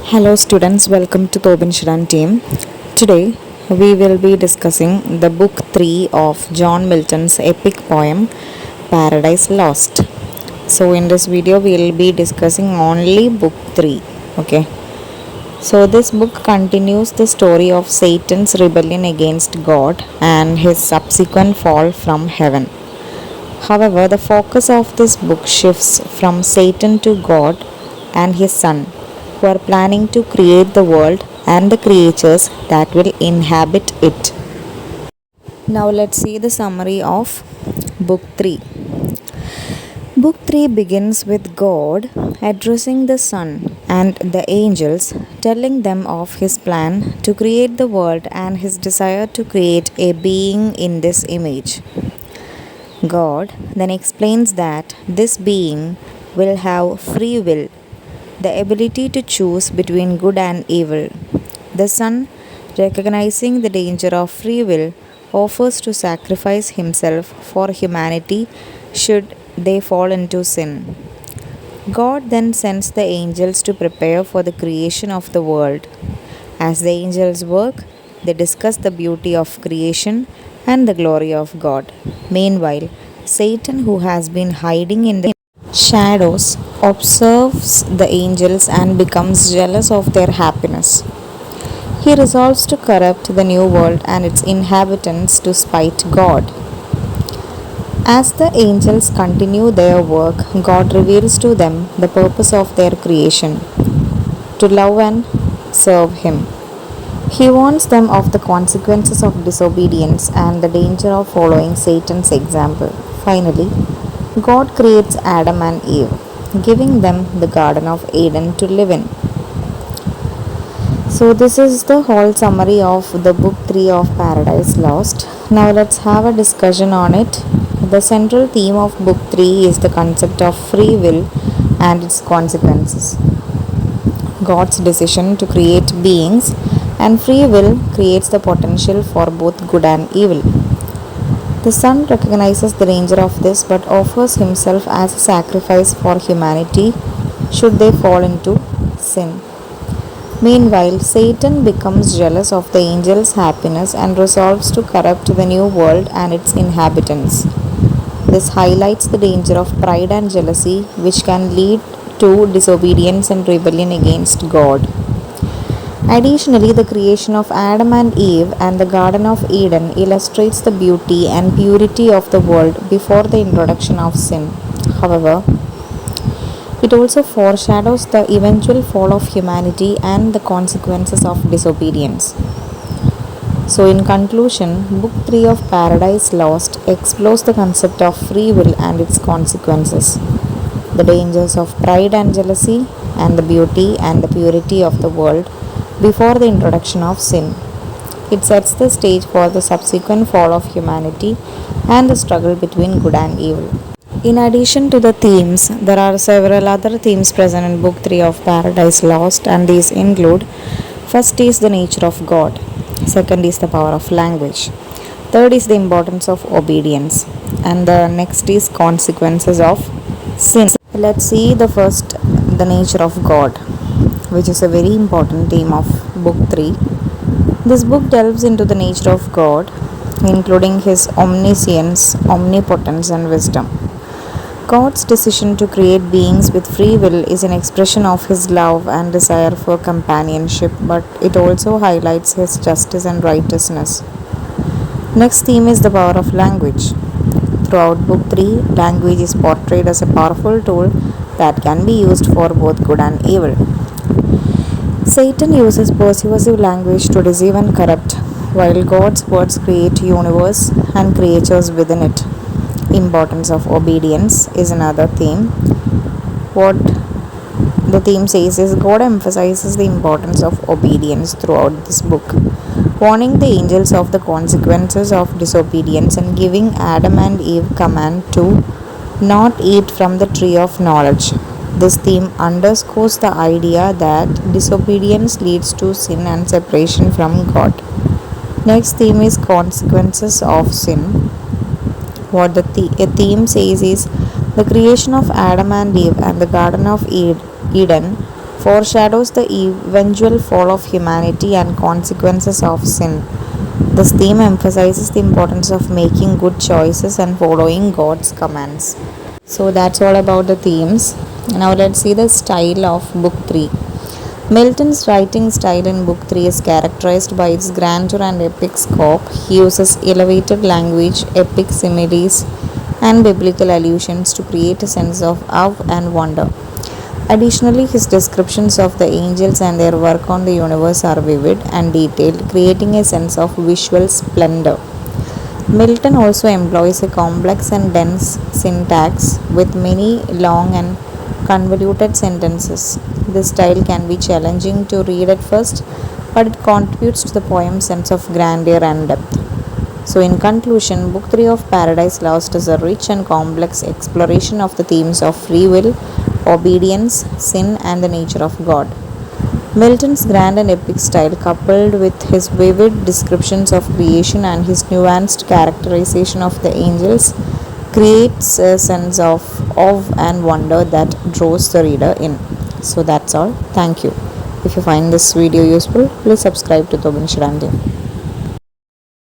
Hello students, welcome to Tobin Shran team. Today we will be discussing the book 3 of John Milton's epic poem Paradise Lost. So in this video we will be discussing only book 3. Okay. So this book continues the story of Satan's rebellion against God and his subsequent fall from heaven. However, the focus of this book shifts from Satan to God and his son, who are planning to create the world and the creatures that will inhabit it. Now let's see the summary of Book 3. Book 3 begins with God addressing the Son and the angels, telling them of his plan to create the world and his desire to create a being in this image. God then explains that this being will have free will, the ability to choose between good and evil. The Son, recognizing the danger of free will, offers to sacrifice himself for humanity should they fall into sin. God then sends the angels to prepare for the creation of the world. As the angels work, they discuss the beauty of creation and the glory of God. Meanwhile, Satan, who has been hiding in the shadows, observes the angels and becomes jealous of their happiness. He resolves to corrupt the new world and its inhabitants to spite God. As the angels continue their work, God reveals to them the purpose of their creation: to love and serve Him. He warns them of the consequences of disobedience and the danger of following Satan's example. Finally, God creates Adam and Eve, giving them the Garden of Eden to live in. So, this is the whole summary of the book 3 of Paradise Lost. Now, let's have a discussion on it. The central theme of book 3 is the concept of free will and its consequences. God's decision to create beings and free will creates the potential for both good and evil. The Son recognizes the danger of this but offers himself as a sacrifice for humanity should they fall into sin. Meanwhile, Satan becomes jealous of the angels' happiness and resolves to corrupt the new world and its inhabitants. This highlights the danger of pride and jealousy, which can lead to disobedience and rebellion against God. Additionally, the creation of Adam and Eve and the Garden of Eden illustrates the beauty and purity of the world before the introduction of sin. However, it also foreshadows the eventual fall of humanity and the consequences of disobedience. So, in conclusion, Book 3 of Paradise Lost explores the concept of free will and its consequences, the dangers of pride and jealousy, and the beauty and the purity of the world before the introduction of sin. It sets the stage for the subsequent fall of humanity and the struggle between good and evil. In addition to the themes, there are several other themes present in Book 3 of Paradise Lost, and these include: first is the nature of God, second is the power of language, third is the importance of obedience, and the next is consequences of sin. Let's see the first, the nature of God, which is a very important theme of Book 3. This book delves into the nature of God, including His omniscience, omnipotence, and wisdom. God's decision to create beings with free will is an expression of His love and desire for companionship, but it also highlights His justice and righteousness. Next theme is the power of language. Throughout Book 3, language is portrayed as a powerful tool that can be used for both good and evil. Satan uses persuasive language to deceive and corrupt, while God's words create universe and creatures within it. Importance of obedience is another theme. What the theme says is God emphasizes the importance of obedience throughout this book, warning the angels of the consequences of disobedience and giving Adam and Eve command to not eat from the tree of knowledge. This theme underscores the idea that disobedience leads to sin and separation from God. Next theme is consequences of sin. What the theme says is the creation of Adam and Eve and the Garden of Eden foreshadows the eventual fall of humanity and consequences of sin. This theme emphasizes the importance of making good choices and following God's commands. So that's all about the themes. Now let's see the style of book 3. Milton's writing style in Book 3 is characterized by its grandeur and epic scope. He uses elevated language, epic similes, and biblical allusions to create a sense of awe and wonder. Additionally, his descriptions of the angels and their work on the universe are vivid and detailed, creating a sense of visual splendor. Milton also employs a complex and dense syntax with many long and convoluted sentences. This style can be challenging to read at first, but it contributes to the poem's sense of grandeur and depth. So, in conclusion, Book 3 of Paradise Lost is a rich and complex exploration of the themes of free will, obedience, sin, and the nature of God. Milton's grand and epic style, coupled with his vivid descriptions of creation and his nuanced characterization of the angels, creates a sense of awe and wonder that draws the reader in. So that's all. Thank you. If you find this video useful, please subscribe to Tobin Shirandi.